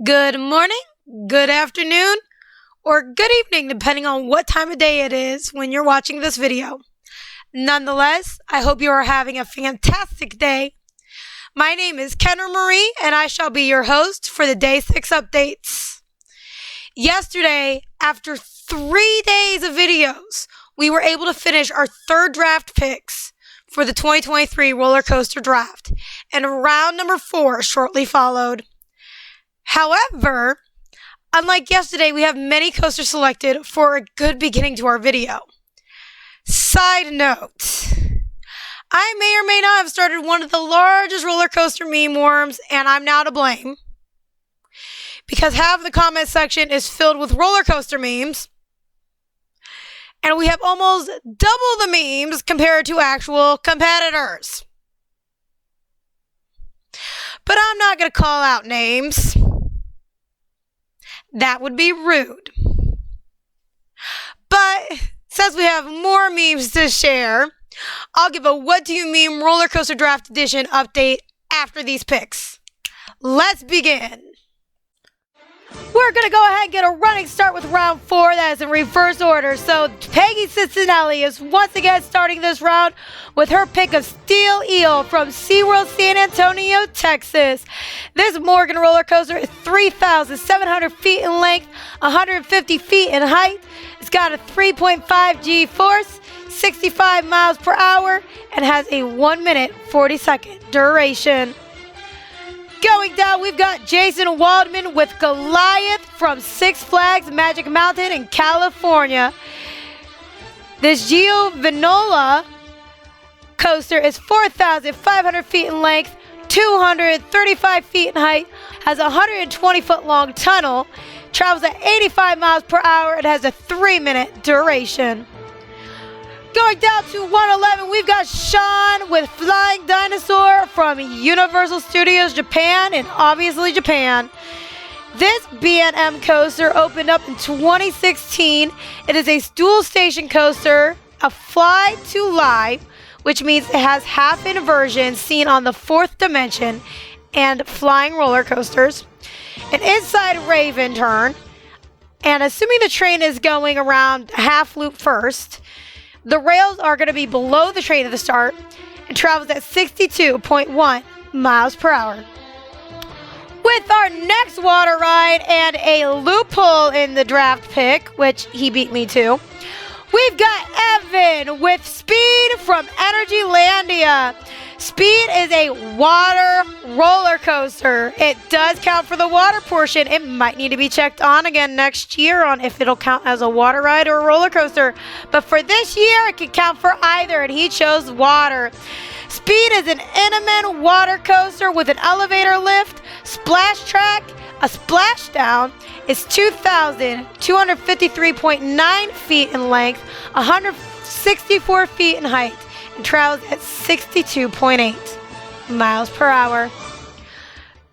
Good morning, good afternoon, or good evening, depending on what time of day it is when you're watching this video. Nonetheless, I hope you are having a fantastic day. My name is Kenner Marie, and I shall be your host for the Day 6 updates. Yesterday, after 3 days of videos, we were able to finish our third draft picks for the 2023 roller coaster draft, and round number 4 shortly followed. However, unlike yesterday, we have many coasters selected for a good beginning to our video. Side note, I may or may not have started one of the largest roller coaster meme worms, and I'm now to blame. Because half the comment section is filled with roller coaster memes, and we have almost double the memes compared to actual competitors. But I'm not going to call out names. That would be rude. But since we have more memes to share, I'll give a What Do You Meme Roller Coaster Draft Edition update after these picks. Let's begin. We're going to go ahead and get a running start with round 4. That is in reverse order. So Peggy Cincinnati is once again starting this round with her pick of Steel Eel from SeaWorld San Antonio, Texas. This Morgan roller coaster is 3,700 feet in length, 150 feet in height. It's got a 3.5 G force, 65 miles per hour, and has a 1 minute 40-second duration. Going down, we've got Jason Waldman with Goliath from Six Flags Magic Mountain in California. This Gio Vinola coaster is 4,500 feet in length, 235 feet in height, has a 120-foot long tunnel, travels at 85 miles per hour, and has a 3-minute duration. Going down to 111, we've got Sean with Flying Dinosaur from Universal Studios Japan, and obviously Japan. This B&M coaster opened up in 2016. It is a dual station coaster, a fly to live, which means it has half inversion seen on the 4th dimension, and flying roller coasters, an inside Raven turn, and assuming the train is going around half loop first, the rails are going to be below the train at the start and travels at 62.1 miles per hour. With our next water ride and a loophole in the draft pick, which he beat me to, we've got Evan with Speed from Energylandia. Speed is a water roller coaster. It does count for the water portion. It might need to be checked on again next year on if it'll count as a water ride or a roller coaster. But for this year, it can count for either, and he chose water. Speed is an Intamin water coaster with an elevator lift, splash track, a splashdown. It's 2,253.9 feet in length, 164 feet in height, and travels at 62.8 miles per hour.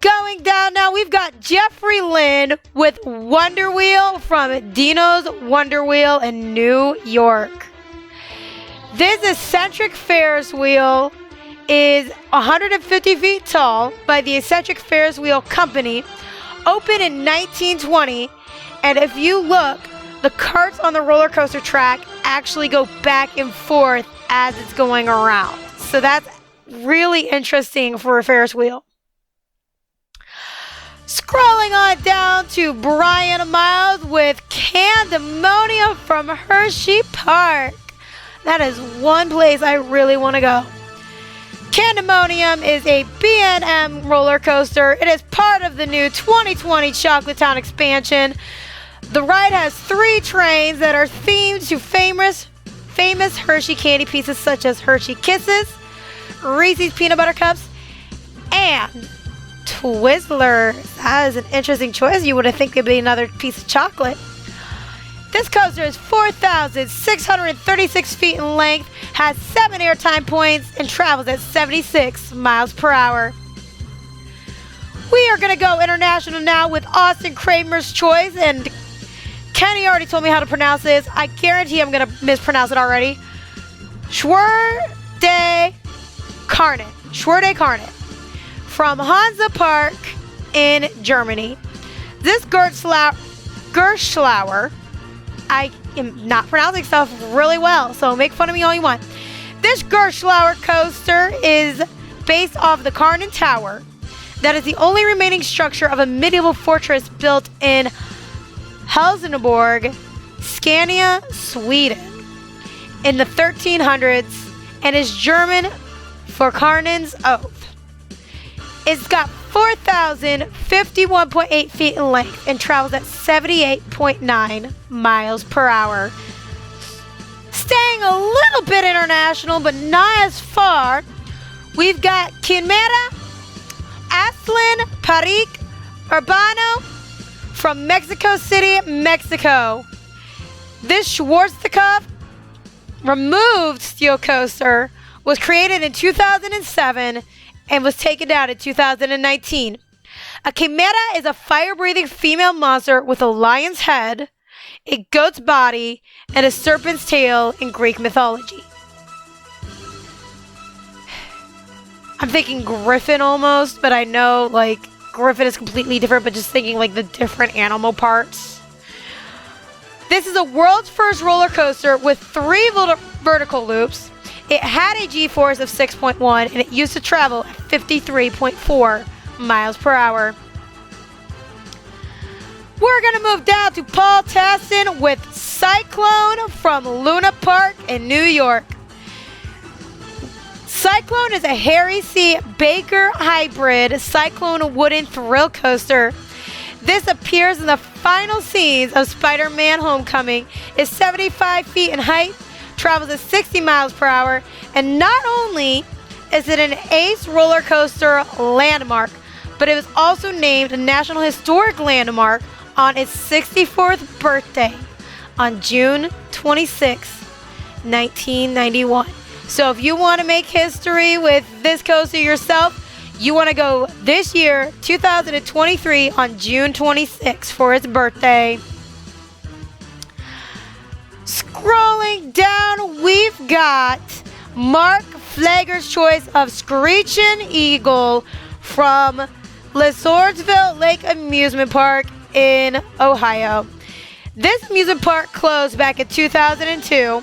Going down now, we've got Jeffrey Lynn with Wonderwheel from Dino's Wonderwheel in New York. This eccentric Ferris wheel is 150 feet tall by the Eccentric Ferris Wheel Company, opened in 1920, and if you look, the carts on the roller coaster track actually go back and forth as it's going around. So that's really interesting for a Ferris wheel. Scrolling on down to Brian Miles with Candemonium from Hershey Park. That is one place I really want to go. Candemonium is a B&M roller coaster. It is part of the new 2020 Chocolate Town expansion. The ride has 3 trains that are themed to famous Hershey candy pieces such as Hershey Kisses, Reese's Peanut Butter Cups, and Twizzlers. That is an interesting choice. You would have think it'd be another piece of chocolate. This coaster is 4,636 feet in length, has 7 airtime points, and travels at 76 miles per hour. We are going to go international now with Austin Kramer's choice, and Kenny already told me how to pronounce this. I guarantee I'm going to mispronounce it already. Schwerde Carnet from Hansa Park in Germany. This Gerschlauer, I am not pronouncing stuff really well, so make fun of me all you want. This Gerschlauer coaster is based off the Karnan Tower. That is the only remaining structure of a medieval fortress built in Helsingborg, Scania, Sweden, in the 1300s, and is German for Karnan's Oath. It's got 4,051.8 feet in length and travels at 78.9 miles per hour. Staying a little bit international, but not as far, we've got Quimera Aslan Parik Urbano from Mexico City, Mexico. This Schwarzkopf removed steel coaster was created in 2007 and was taken down in 2019. A chimera is a fire-breathing female monster with a lion's head, a goat's body, and a serpent's tail in Greek mythology. I'm thinking griffin almost, but I know like griffin is completely different, but just thinking like the different animal parts. This is a world's first roller coaster with 3 vertical loops. It had a G-force of 6.1 and it used to travel at 53.4 miles per hour. We're going to move down to Paul Tassin with Cyclone from Luna Park in New York. Cyclone is a Harry C. Baker hybrid cyclone wooden thrill coaster. This appears in the final scenes of Spider-Man Homecoming. It's 75 feet in height, travels at 60 miles per hour, and not only is it an ACE roller coaster landmark, but it was also named a National Historic Landmark on its 64th birthday on June 26, 1991. So if you want to make history with this coaster yourself, you want to go this year, 2023, on June 26 for its birthday. Scrolling down, we've got Mark Flager's choice of Screechin' Eagle from Lizardsville Lake Amusement Park in Ohio. This amusement park closed back in 2002.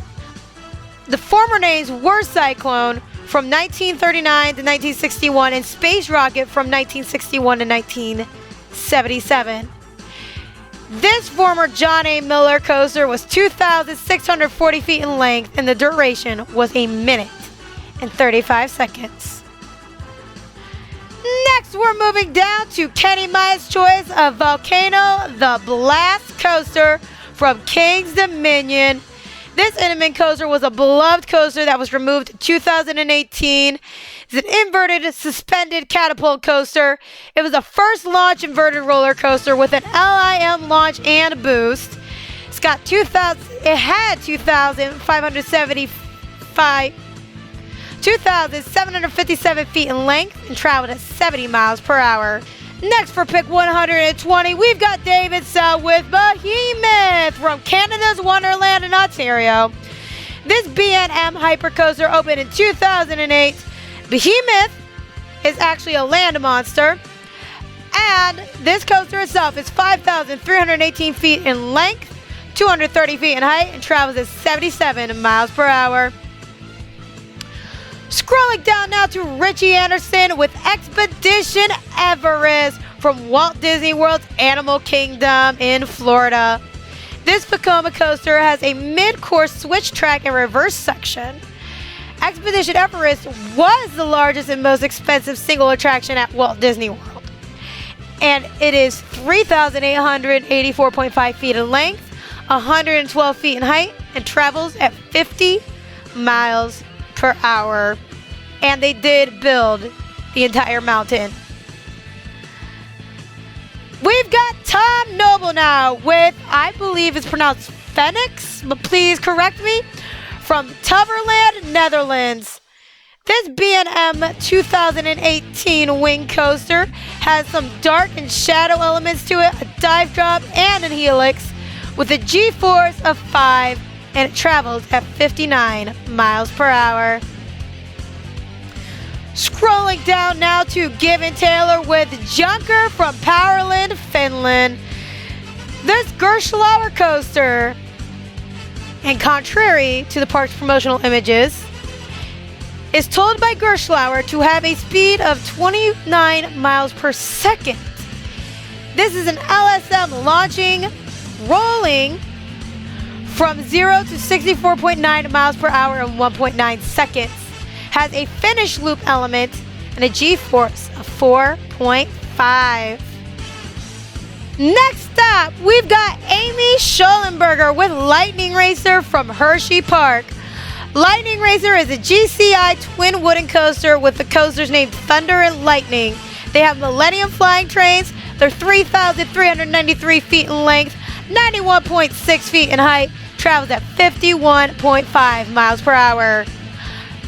The former names were Cyclone from 1939 to 1961 and Space Rocket from 1961 to 1977. This former John A. Miller coaster was 2,640 feet in length and the duration was 1 minute and 35 seconds. Next, we're moving down to Kenny Myatt's choice of Volcano the Blast coaster from King's Dominion. This intimate coaster was a beloved coaster that was removed in 2018. It's an inverted suspended catapult coaster. It was the first launch inverted roller coaster with an LIM launch and boost. It had 2,757 feet in length and traveled at 70 miles per hour. Next, for pick 120, we've got David Sell with Behemoth from Canada's Wonderland in Ontario. This B&M hypercoaster opened in 2008. Behemoth is actually a land monster, and this coaster itself is 5,318 feet in length, 230 feet in height, and travels at 77 miles per hour. Scrolling down now to Richie Anderson with Expedition Everest from Walt Disney World's Animal Kingdom in Florida. This Vekoma coaster has a mid-course switch track and reverse section. Expedition Everest was the largest and most expensive single attraction at Walt Disney World. And it is 3,884.5 feet in length, 112 feet in height, and travels at 50 miles per hour. And they did build the entire mountain. We've got Tom Noble now with, I believe it's pronounced Phoenix, but please correct me, from Tubberland, Netherlands. This B&M 2018 wing coaster has some dark and shadow elements to it, a dive drop, and a helix with a G-force of 5, and it travels at 59 miles per hour. Scrolling down now to Given Taylor with Junker from Powerland, Finland. Gerstlauer coaster, and contrary to the park's promotional images, is told by Gerstlauer to have a speed of 29 miles per second. This is an LSM launching, rolling from 0 to 64.9 miles per hour in 1.9 seconds. Has a finish loop element and a G-force of 4.5. Next up, we've got Amy Schollenberger with Lightning Racer from Hershey Park. Lightning Racer is a GCI twin wooden coaster with the coasters named Thunder and Lightning. They have Millennium flying trains. They're 3,393 feet in length, 91.6 feet in height, travels at 51.5 miles per hour.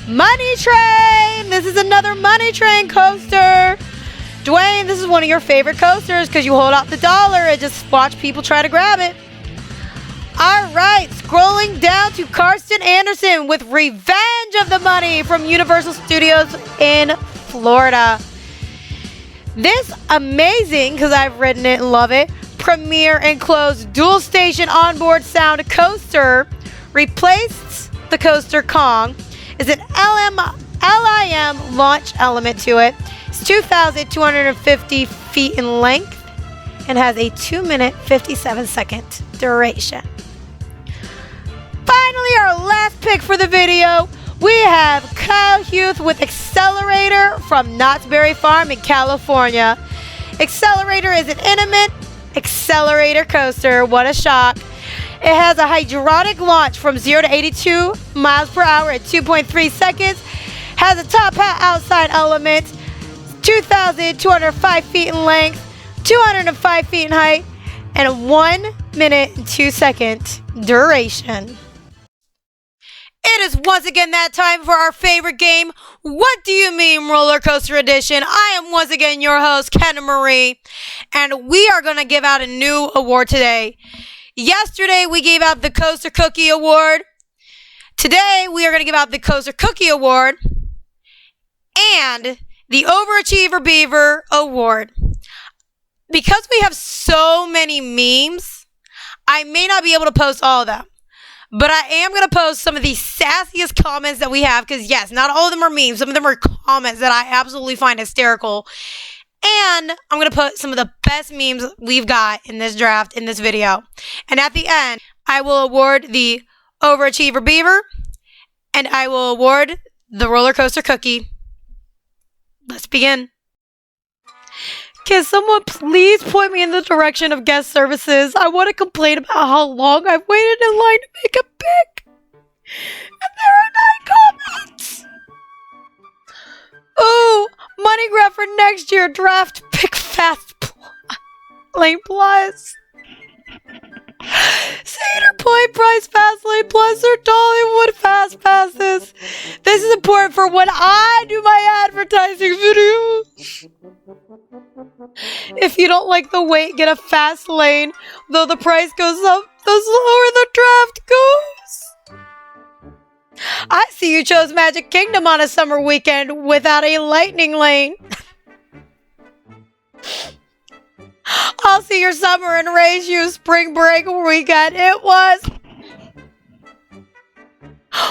Money Train! This is another Money Train coaster. Dwayne, this is one of your favorite coasters because you hold out the dollar and just watch people try to grab it. Alright, scrolling down to Karsten Anderson with Revenge of the Money from Universal Studios in Florida. This amazing, because I've ridden it and love it, premier enclosed dual station onboard sound coaster replaced the coaster Kong. Is an LIM launch element to it. It's 2,250 feet in length and has a 2-minute 57-second duration. Finally, our last pick for the video, we have Kyle Huth with Accelerator from Knott's Berry Farm in California. Accelerator is an intimate accelerator coaster. What a shock. It has a hydraulic launch from 0 to 82 miles per hour in 2.3 seconds. Has a top hat outside element. 2,205 feet in length, 205 feet in height, and a 1-minute and 2-second duration. It is once again that time for our favorite game, What Do You Mean Roller Coaster Edition. I am once again your host, Kenna Marie, and we are going to give out a new award today. Yesterday, we gave out the Coaster Cookie Award. Today, we are going to give out the Coaster Cookie Award and the Overachiever Beaver Award. Because we have so many memes, I may not be able to post all of them. But I am going to post some of the sassiest comments that we have. Because yes, not all of them are memes. Some of them are comments that I absolutely find hysterical. And I'm going to put some of the best memes we've got in this draft, in this video. And at the end, I will award the Overachiever Beaver. And I will award the Roller Coaster Cookie. Let's begin. Can someone please point me in the direction of guest services? I want to complain about how long I've waited in line to make a pick. And there are 9 comments. Ooh, money grab for next year. Draft pick fast lane plus. Cedar Point Price Fast Lane Plus or Dollywood Fast Passes. This is important for when I do my advertising videos. If you don't like the wait, get a fast lane. Though the price goes up, the slower the draft goes. I see you chose Magic Kingdom on a summer weekend without a lightning lane. I'll see your summer and raise you spring break weekend. It was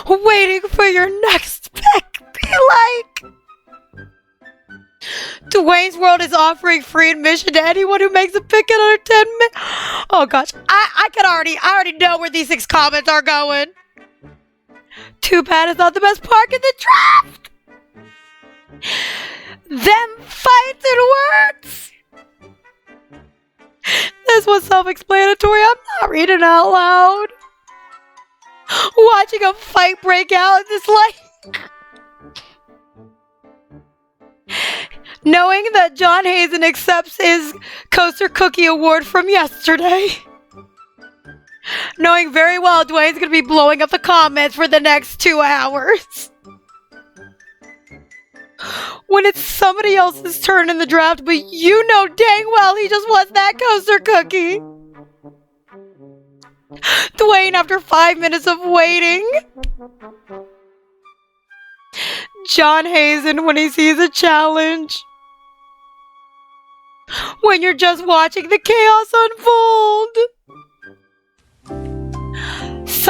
waiting for your next pick. Be like, Dwayne's World is offering free admission to anyone who makes a pick in under 10 minutes. Oh gosh, I already know where these 6 comments are going. Too bad it's not the best park in the draft. Them fights and words. This was self-explanatory. I'm not reading out loud. Watching a fight break out in this lake. Knowing that John Hazen accepts his Coaster Cookie Award from yesterday. Knowing very well Dwayne's going to be blowing up the comments for the next 2 hours. When it's somebody else's turn in the draft, but you know dang well he just wants that coaster cookie. Dwayne, after 5 minutes of waiting. John Hazen, when he sees a challenge. When you're just watching the chaos unfold.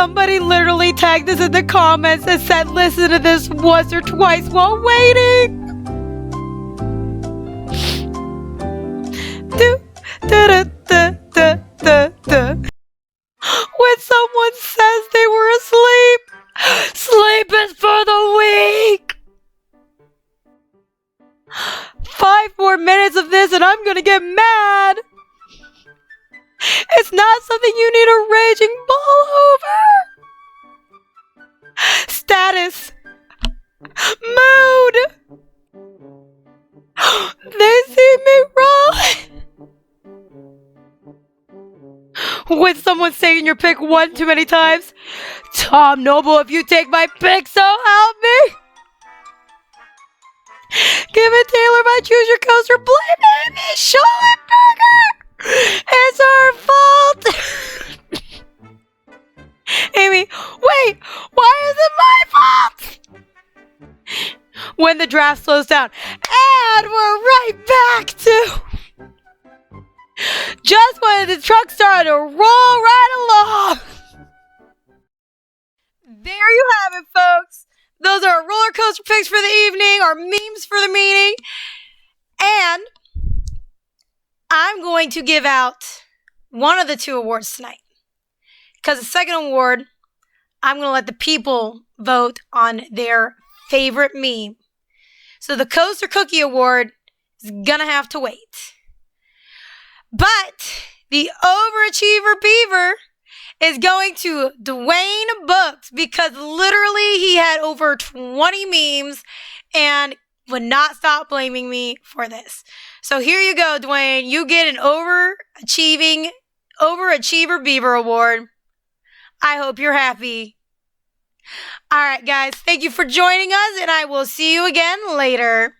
Somebody literally tagged us in the comments and said listen to this once or twice while waiting. When someone says they were asleep, sleep is for the weak. 5 more minutes of this and I'm gonna get mad. It's not something you need a raging ball over. Status. Mood. They see me wrong. When someone's saying your pick one too many times, Tom Noble, if you take my pick, so help me. Give it Taylor, I choose your coaster. Blame Amy Schollenberger. It's her fault. Amy, wait, why is it my fault? When the draft slows down. And we're right back to just when the truck started to roll right along. There you have it, folks. Those are roller coaster picks for the evening, or memes for the meeting. And I'm going to give out one of the 2 awards tonight. Because the second award, I'm going to let the people vote on their favorite meme. So the Coaster Cookie Award is going to have to wait. But the Overachiever Beaver is going to Dwayne Books, because literally he had over 20 memes and would not stop blaming me for this. So here you go, Dwayne. You get an Overachiever Beaver Award. I hope you're happy. All right, guys. Thank you for joining us, and I will see you again later.